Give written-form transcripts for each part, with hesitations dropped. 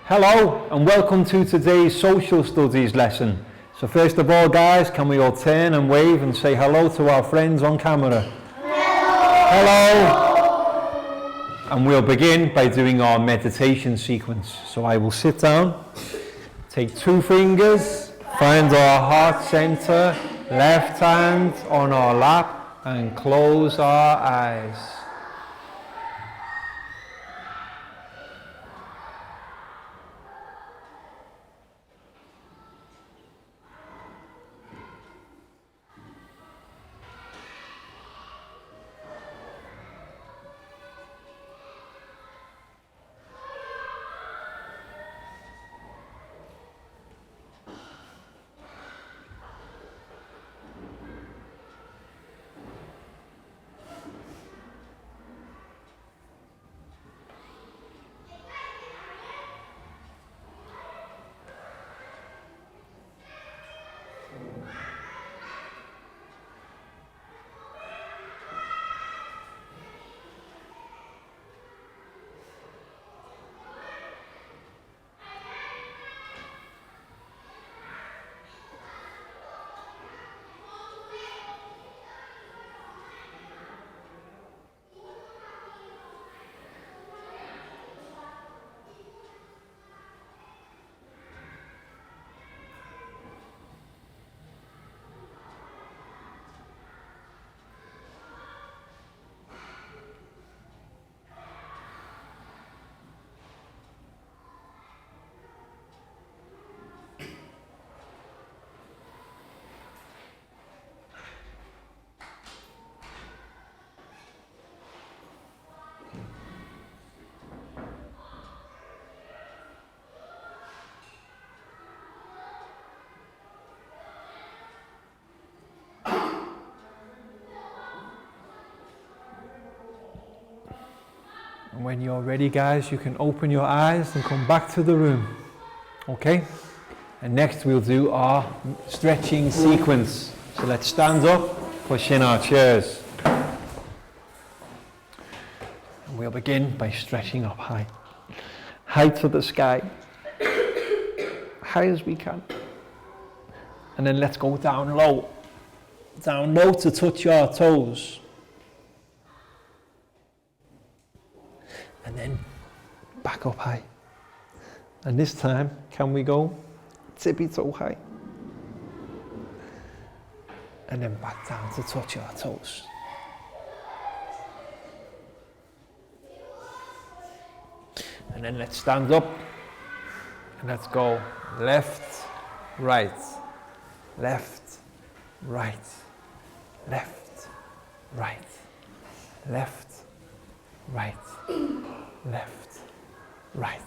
Hello and welcome to today's social studies lesson. So first of all guys, can we all turn and wave and say hello to our friends on camera? Hello! And we'll begin by doing our meditation sequence. So I will sit down, take 2 fingers, find our heart center, left hand on our lap and close our eyes. And when you're ready guys, you can open your eyes and come back to the room. Okay? And next we'll do our stretching sequence. So let's stand up, push in our chairs. And we'll begin by stretching up high. High to the sky. High as we can. And then let's go down low. Down low to touch our toes. And then back up high. And this time, can we go tippy toe high? And then back down to touch our toes. And then let's stand up. And let's go left, right, left, right, left, right, left, right, left, right.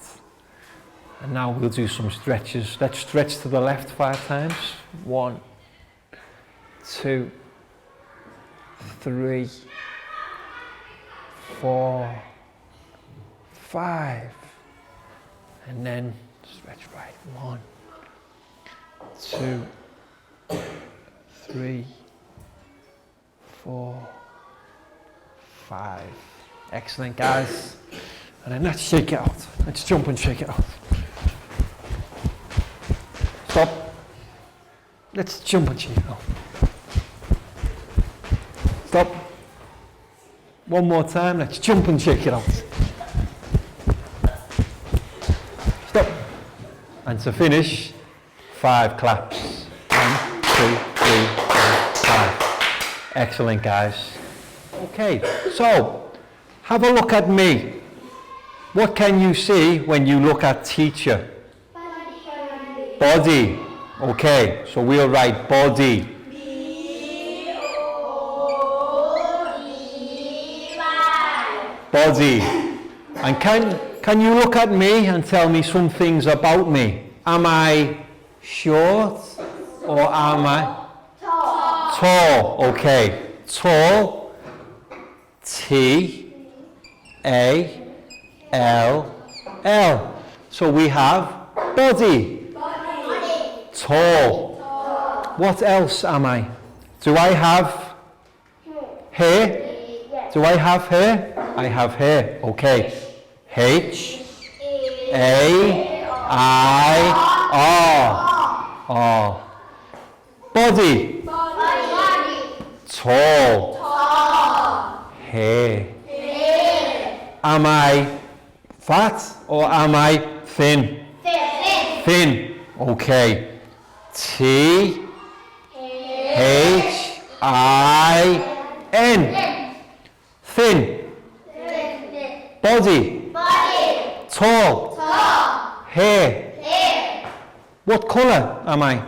And now we'll do some stretches. Let's stretch to the left 5 times. 1, 2, 3, 4, 5. And then stretch right. 1, 2, 3, 4, 5. Excellent, guys. And then let's shake it out. Let's jump and shake it out. Stop. Let's jump and shake it out. Stop. One more time. Let's jump and shake it out. Stop. And to finish, 5 claps. 1, 2, 3, 4, 5. Excellent, guys. Okay, so have a look at me. What can you see when you look at teacher? Body. Okay, so we'll write body. Body. And can you look at me and tell me some things about me? Am I short or am I tall? Okay, tall. T-A-L-L. So we have body. Tall. What else am I? Do I have hair? Do I have hair? I have hair. Okay. H-A-R. Oh. Body. Tall. Hair. Am I fat or am I thin? Thin. Okay. T-H-I-N. Thin. Body. Tall. Hair. What colour am I?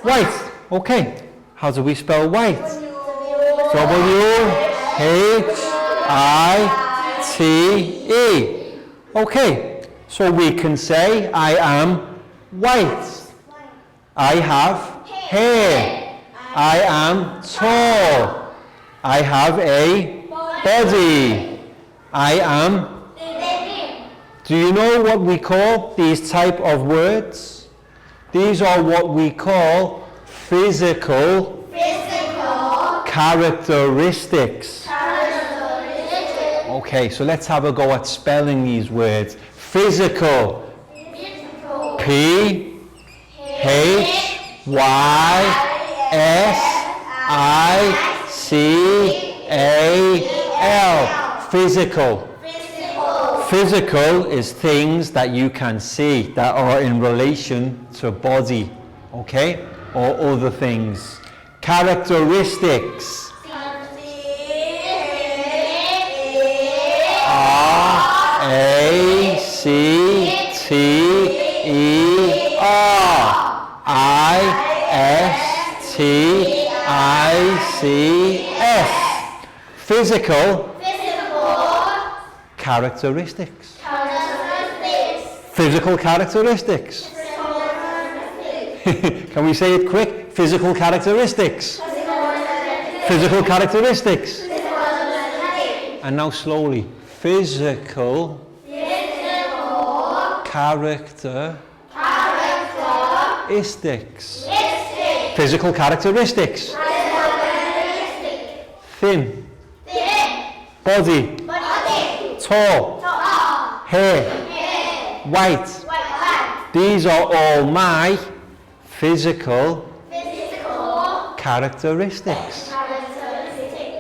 White. Okay. How do we spell white? W-H-I-T-E. Okay. So we can say I am white. I have hair. I am tall. I have a body. I am. Do you know what we call these type of words? These are what we call physical characteristics. Okay, so let's have a go at spelling these words. Physical. P-H-Y-S-I-C-A-L. Physical. Physical is things that you can see that are in relation to body, okay, or other things. Characteristics. R-A-C-T-E-R-I-S-T-I-C-S. Physical. Characteristics. Physical characteristics. Can we say it quick? Physical characteristics. Physical characteristics. And now slowly. Physical characteristics. Physical characteristics. Thin. Body. Tall. Hair. White. These are all my physical characteristics.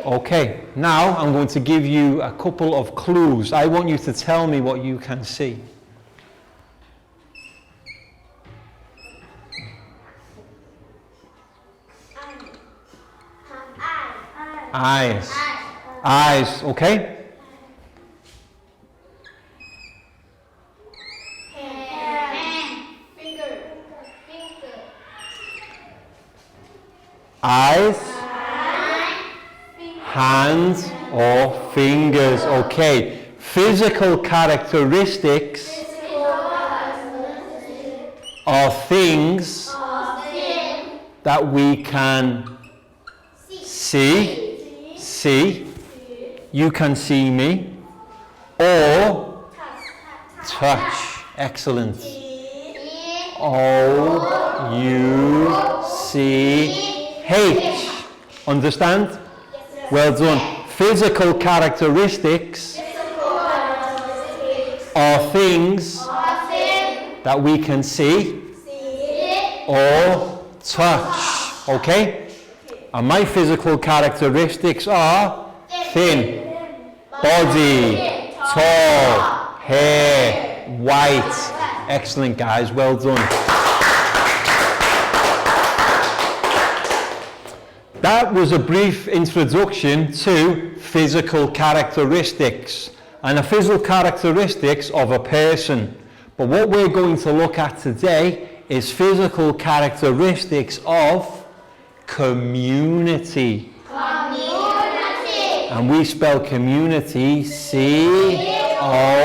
Okay, now I'm going to give you a couple of clues. I want you to tell me what you can see. Eyes. Eyes, okay? Eyes, hands, or fingers. Okay. Physical characteristics are things that we can see. You can see me. Or touch. Excellent. O-U-C-H. Understand? Well done. Physical characteristics are things that we can see or touch. Okay? And my physical characteristics are thin, body, tall, hair, white. Excellent, guys. Well done. That was a brief introduction to physical characteristics and the physical characteristics of a person. But what we're going to look at today is physical characteristics of community. And we spell community C-O-M-M-U-N-I-T-Y.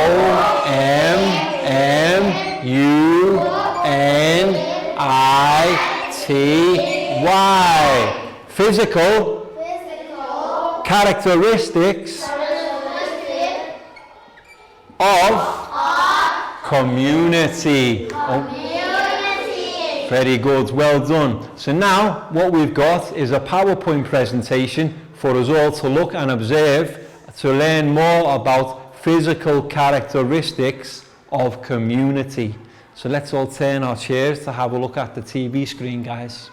Physical characteristics of community. Very good, well done. So now what we've got is a PowerPoint presentation for us all to look and observe to learn more about physical characteristics of community. So let's all turn our chairs to have a look at the TV screen, guys.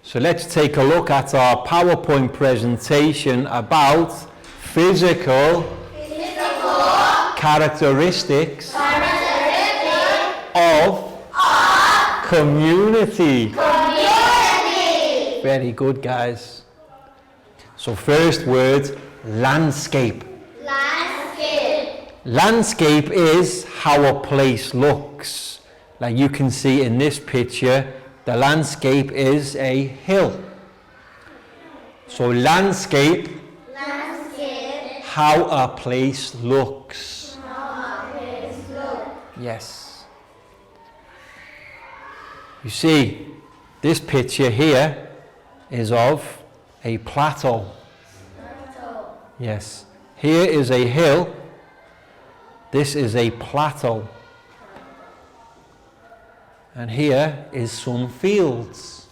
So let's take a look at our PowerPoint presentation about physical characteristics of community. Very good, guys. So first word, landscape. Landscape is how a place looks. Like you can see in this picture, the landscape is a hill. So landscape, how a place looks. Yes. You see, this picture here is of a plateau. Yes. Here is a hill. This is a plateau. And here is some fields.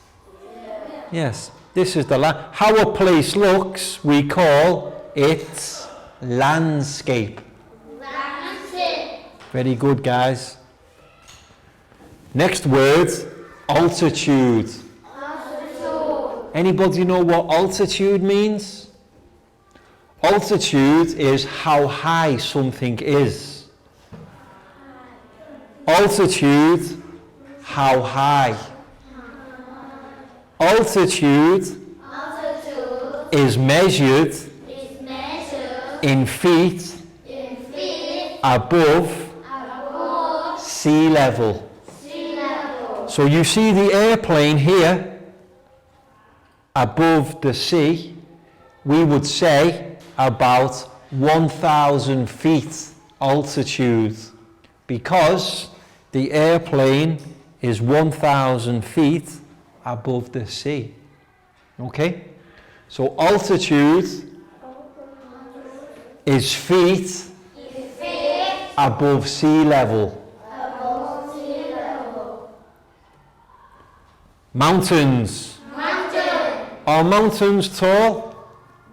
Yes. This is the land. How a place looks, we call it landscape. Very good, guys. Next word, altitude. Anybody know what altitude means? Altitude is how high something is. Altitude, how high. Altitude is measured in feet above sea level. So you see the airplane here above the sea, we would say about 1,000 feet altitude, because the airplane is 1,000 feet above the sea. Okay? So altitude is feet above sea level. Mountains. Are mountains tall?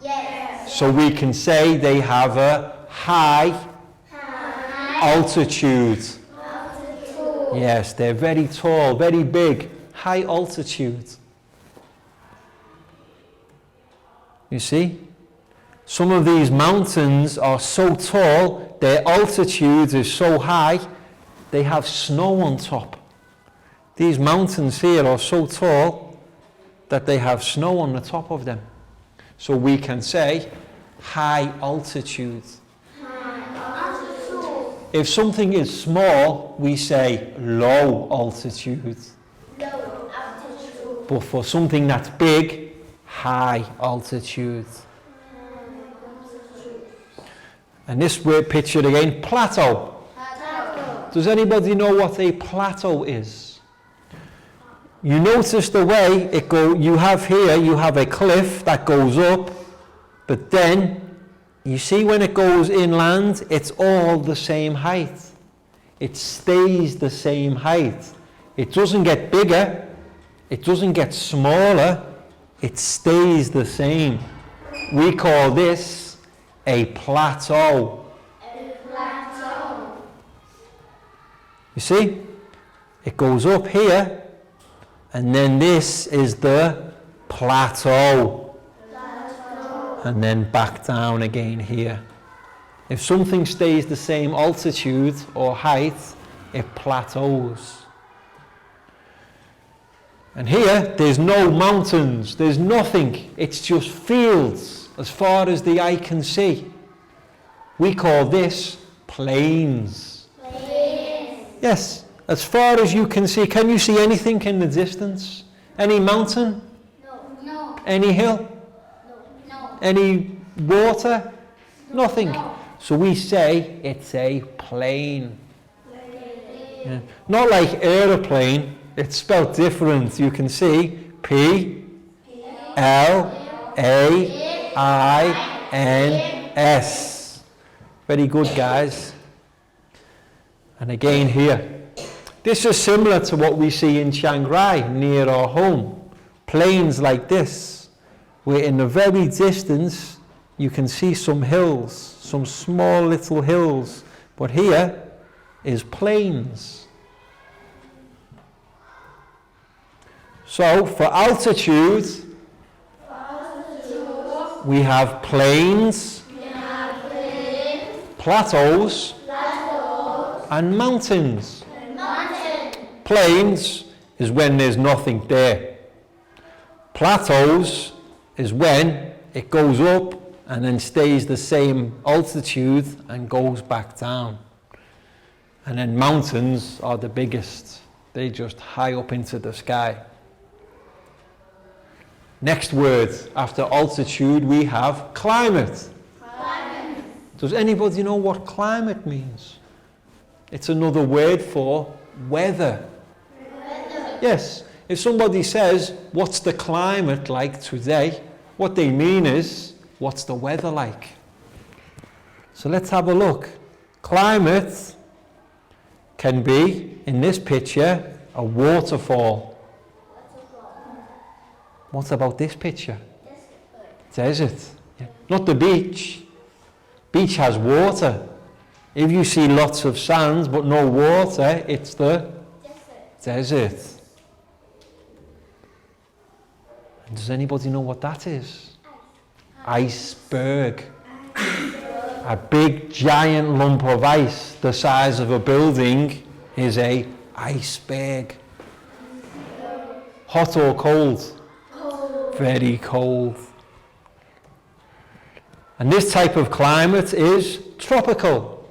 Yes. So we can say they have a high altitude. Yes, they're very tall, very big, high altitude. You see? Some of these mountains are so tall, their altitude is so high, they have snow on top. These mountains here are so tall that they have snow on the top of them. So we can say high altitude. If something is small, we say low altitude. But for something that's big, high altitude. And this word pictured again, plateau. Does anybody know what a plateau is? You notice the way it goes. You have a cliff that goes up, but then you see when it goes inland, it's all the same height. It stays the same height. It doesn't get bigger, it doesn't get smaller, it stays the same. We call this a plateau. You see? It goes up here, and then this is the plateau. And then back down again here. If something stays the same altitude or height, it plateaus. And here, there's no mountains, there's nothing. It's just fields as far as the eye can see. We call this plains. Yes. As far as you can see, can you see anything in the distance? Any mountain? No. Any hill? No. Any water? Nothing. No. So we say it's a plain. Yeah. Not like aeroplane, it's spelled different. You can see P-L-A-I-N-S. Very good, guys. And again here. This is similar to what we see in Chiang Rai, near our home. Plains like this, where in the very distance you can see some hills, some small little hills But here is plains. So for altitude, we have plains, plateaus, and mountains. Plains is when there's nothing there. Plateaus is when it goes up and then stays the same altitude and goes back down. And then mountains are the biggest. They just high up into the sky. Next word after altitude we have climate. Climate. Does anybody know what climate means? It's another word for weather. Yes, if somebody says, what's the climate like today? What they mean is, what's the weather like? So let's have a look. Climate can be, in this picture, a waterfall. What about this picture? Desert. Yeah. Not the beach. Beach has water. If you see lots of sand but no water, it's the desert. And does anybody know what that is? Iceberg. A big giant lump of ice the size of a building is a iceberg. Hot or cold? Very cold. And this type of climate is tropical.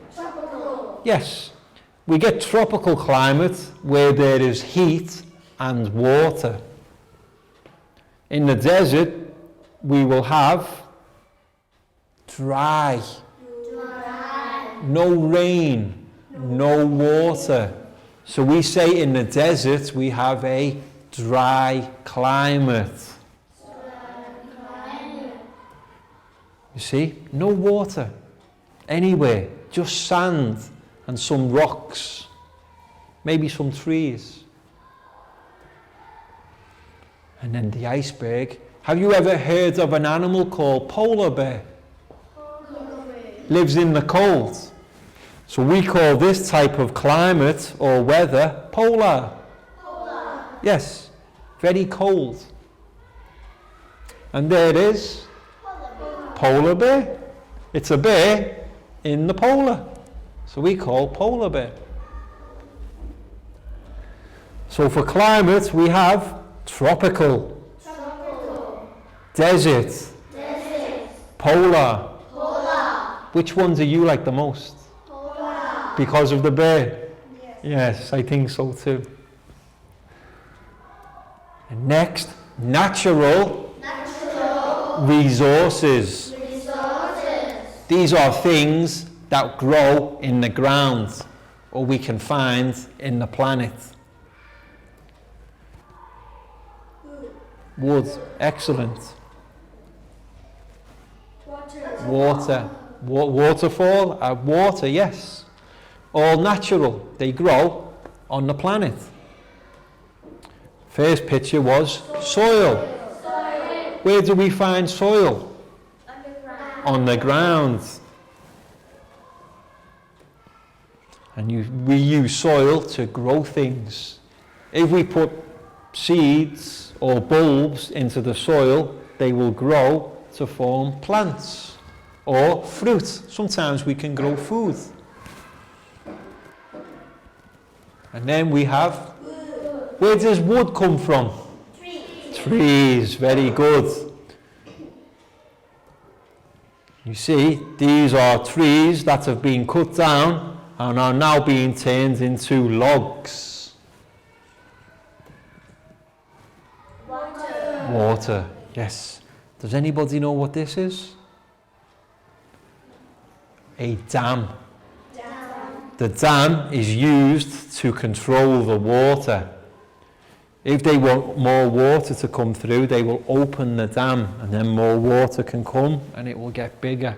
Yes, we get tropical climate where there is heat and water. In the desert, we will have dry. No rain, no water. So we say in the desert we have a dry climate. You see, no water anywhere, just sand and some rocks, maybe some trees. And then the iceberg. Have you ever heard of an animal called polar bear? Lives in the cold. So we call this type of climate or weather polar. Yes, very cold. And there it is. Polar bear. It's a bear in the polar. So we call polar bear. So for climate we have tropical, desert, polar. Which one do you like the most? Polar. Because of the bear? Yes, I think so too. And next, natural resources. These are things that grow in the ground or we can find in the planet. Wood, excellent. Water. Waterfall, water, yes. All natural, they grow on the planet. First picture was soil. Where do we find soil? On the ground. And we use soil to grow things. If we put seeds or bulbs into the soil, they will grow to form plants or fruit. Sometimes we can grow food. And then we have, where does wood come from? Trees, very good. You see, these are trees that have been cut down and are now being turned into logs. Water, yes. Does anybody know what this is? A dam. The dam is used to control the water. If they want more water to come through, they will open the dam and then more water can come and it will get bigger.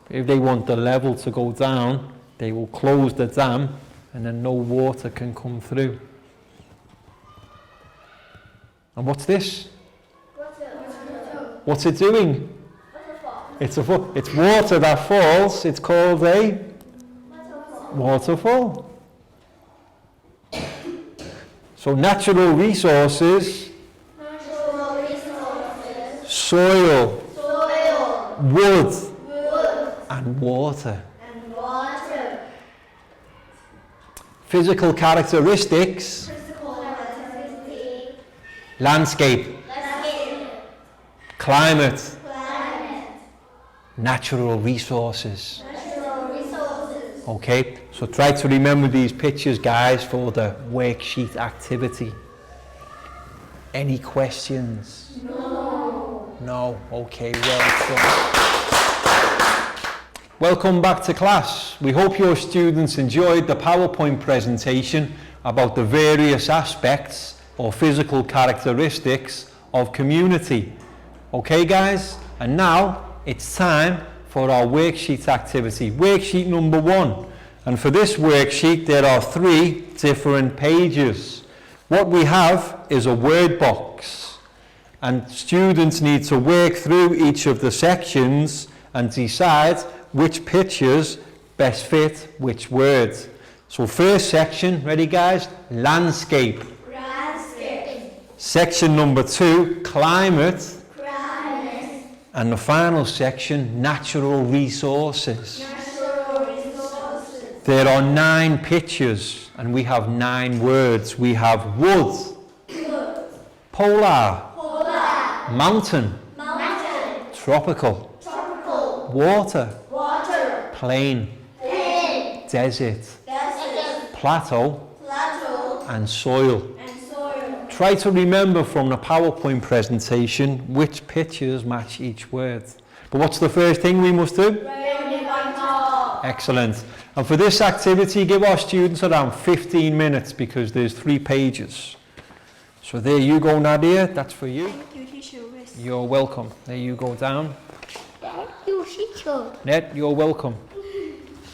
If they want the level to go down, they will close the dam and then no water can come through. And what's this? What's it doing? It's water that falls. It's called a Waterfall. So natural resources, soil, wood, and water. Physical characteristics, landscape, climate, natural resources. Okay, so try to remember these pictures, guys, for the worksheet activity. Any questions? No? Okay, well done. Welcome back to class. We hope your students enjoyed the PowerPoint presentation about the various aspects or physical characteristics of community. Okay, guys? And now it's time for our worksheet activity, worksheet number 1. And for this worksheet, there are 3 different pages. What we have is a word box, and students need to work through each of the sections and decide which pictures best fit which words. So first section, ready guys? Landscape. Section number 2, climate. And the final section, natural resources. There are 9 pictures and we have 9 words. We have wood, polar, mountain, tropical, water, plain, desert, plateau, and soil. Try to remember from the PowerPoint presentation which pictures match each word. But what's the first thing we must do? Excellent. And for this activity, give our students around 15 minutes because there's 3 pages. So there you go, Nadia. That's for you. Thank you, teacher. You're welcome. There you go down. Thank you, teacher. Ned, you're welcome.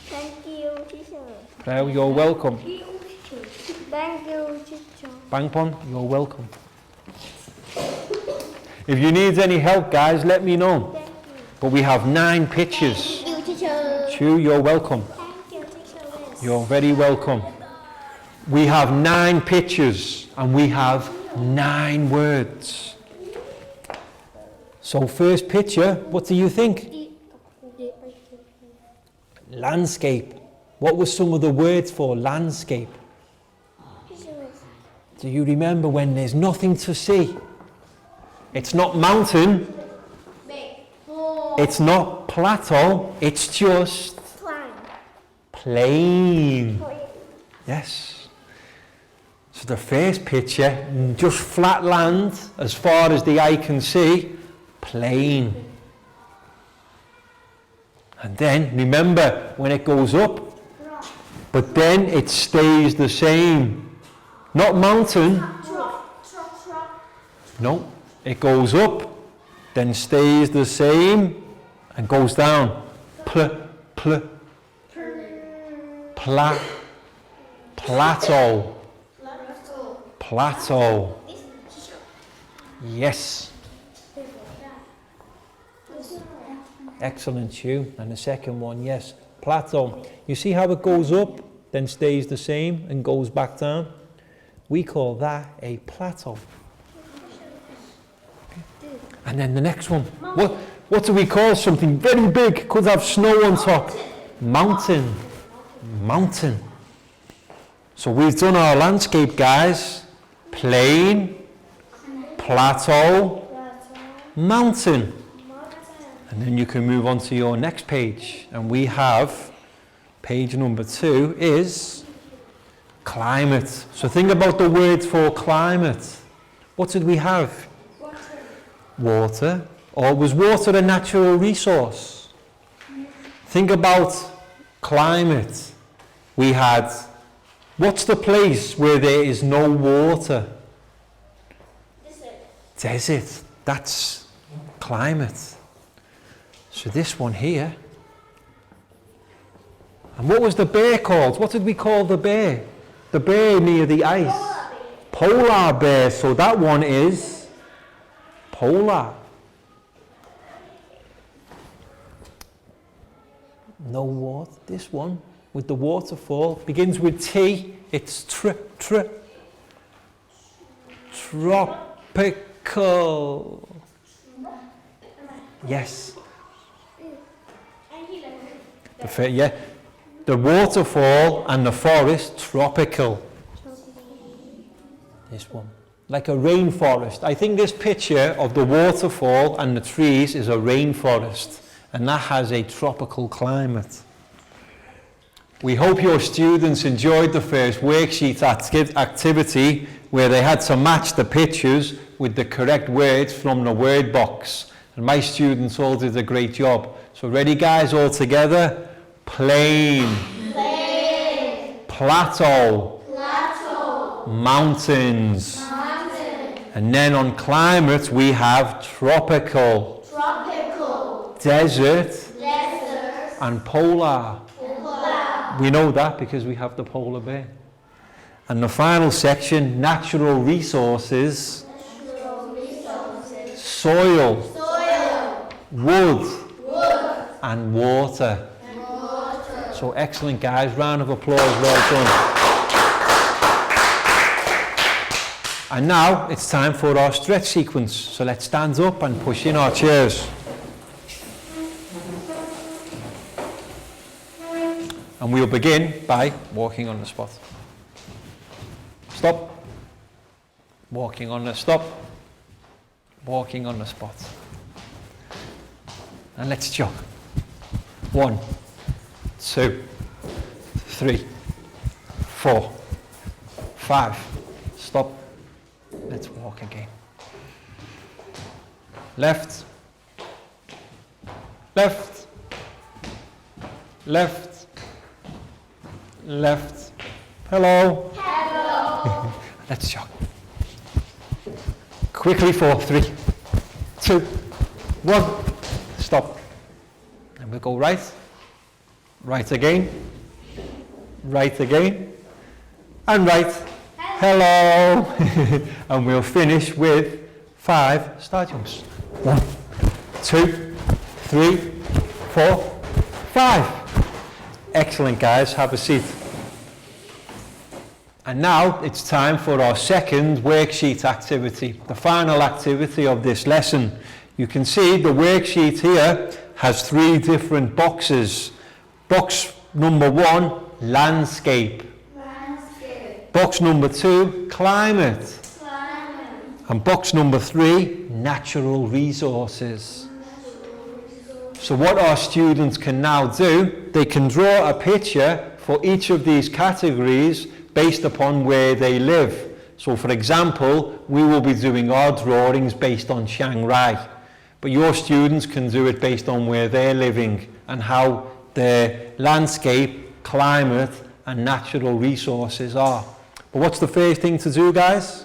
Thank you, teacher. Prao, you're welcome. Thank you, teacher. Bangpon, you're welcome. If you need any help, guys, let me know. Thank you. But we have 9 pictures. Thank you, teacher. Chu, you're welcome. Thank you, teacher. You're very welcome. We have 9 pictures and we have 9 words. So first picture, what do you think? Landscape. What were some of the words for landscape? Do you remember when there's nothing to see? It's not mountain. It's not plateau. It's just plain. Yes. So the first picture, just flat land as far as the eye can see, plain. And then remember when it goes up, but then it stays the same. Not mountain. No, it goes up, then stays the same and goes down. Plateau. Plateau. Yes. Excellent, Hugh. And the second one, yes. Plateau. You see how it goes up, then stays the same and goes back down? We call that a plateau. And then the next one. What do we call something very big? Could have snow on top. Mountain. Mountain. So we've done our landscape, guys. Plain, plateau, mountain. And then you can move on to your next page. And we have, page number 2 is climate. So think about the words for climate. What did we have? Water. Or was water a natural resource? Think about climate. We had, what's the place where there is no water? Desert. That's climate. So this one here. And what was the bear called? What did we call the bear? The bear near the ice. Polar bear. So that one is polar. No water. This one with the waterfall. Begins with T. It's tropical. Yes. Yeah. The waterfall and the forest, tropical. This one. Like a rainforest. I think this picture of the waterfall and the trees is a rainforest. And that has a tropical climate. We hope your students enjoyed the first worksheet activity where they had to match the pictures with the correct words from the word box. And my students all did a great job. So ready guys, all together? Plain. Plain. Plateau. Plateau. Mountains. Mountain. And then on climate we have tropical. Tropical. Desert. Desert. And polar. Polar. We know that because we have the polar bear. And the final section, natural resources. Natural resources. Soil. Soil. Wood. Wood. And water. And water. So excellent guys, round of applause, well done. And now it's time for our stretch sequence. So let's stand up and push in our chairs. And we'll begin by walking on the spot. Stop. Walking on the stop. Walking on the spot. And let's jog. 1, 2, 3, 4, 5. Stop. Let's walk again. Left. Left. Left. Left. Hello. Hello. Let's jog. Quickly 4, 3, 2, 1. Stop. And we'll go right. Right again. Right again. And right. Hello. And we'll finish with 5 star jumps. 1, 2, 3, 4, 5. Excellent guys, have a seat. And now it's time for our second worksheet activity, the final activity of this lesson. You can see the worksheet here has 3 different boxes. Box number 1, landscape. Landscape. Box number 2, climate. Climate. And box number 3, natural resources. So what our students can now do, they can draw a picture for each of these categories based upon where they live. So for example, we will be doing our drawings based on Chiang Rai, but your students can do it based on where they're living and how their landscape, climate and natural resources are. But what's the first thing to do, guys?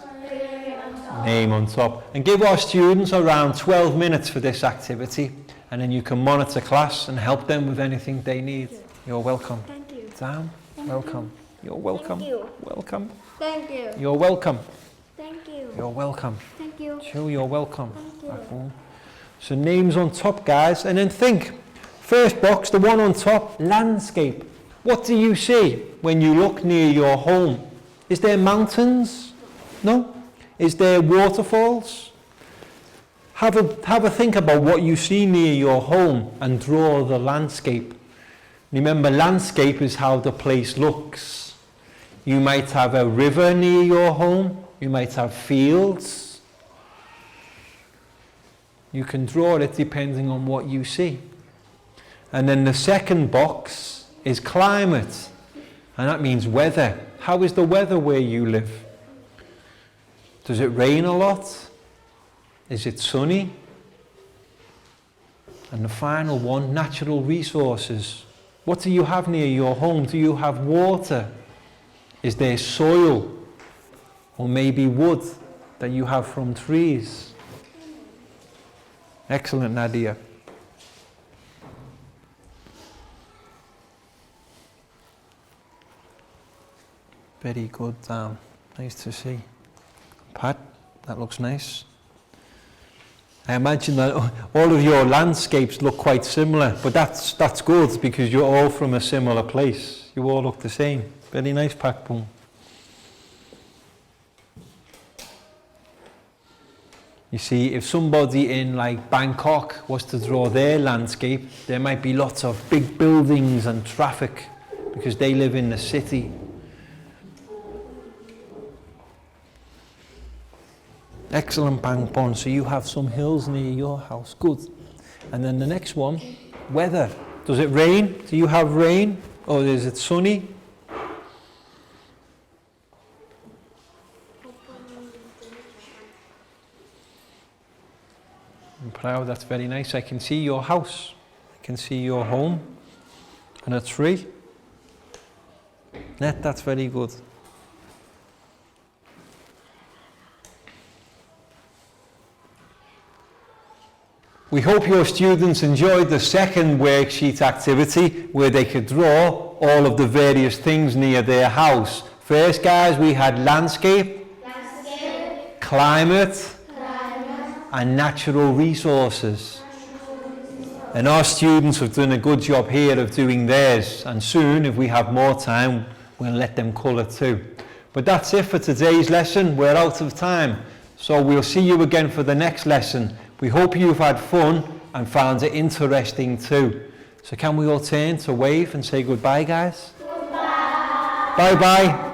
Name on top. And give our students around 12 minutes for this activity, and then you can monitor class and help them with anything they need. You're welcome. Thank you. Sam, welcome. You're welcome. Thank you. Welcome. Thank you. You're welcome. Thank you. You're welcome. Thank you. Chu, you're welcome. Thank you. So names on top, guys, and then think. First box, the one on top, landscape. What do you see when you look near your home? Is there mountains? No? Is there waterfalls? Have a think about what you see near your home and draw the landscape. Remember, landscape is how the place looks. You might have a river near your home. You might have fields. You can draw it depending on what you see. And then the second box is climate. And that means weather. How is the weather where you live? Does it rain a lot? Is it sunny? And the final one, natural resources. What do you have near your home? Do you have water? Is there soil? Or maybe wood that you have from trees? Excellent, Nadia. Very good, nice to see. Pat, that looks nice. I imagine that all of your landscapes look quite similar, but that's good because you're all from a similar place. You all look the same. Very nice, Pakpung. You see, if somebody in like Bangkok was to draw their landscape, there might be lots of big buildings and traffic because they live in the city. Excellent, Pangpon. So you have some hills near your house. Good. And then the next one, weather. Does it rain? Do you have rain? Or is it sunny? I'm proud. That's very nice. I can see your house. I can see your home. And a tree. Net, that's very good. We hope your students enjoyed the second worksheet activity where they could draw all of the various things near their house. First, guys, we had landscape, climate, and natural resources. And our students have done a good job here of doing theirs. And soon, if we have more time, we'll let them colour too. But that's it for today's lesson. We're out of time. So we'll see you again for the next lesson. We hope you've had fun and found it interesting too. So can we all turn to wave and say goodbye, guys? Goodbye. Bye-bye.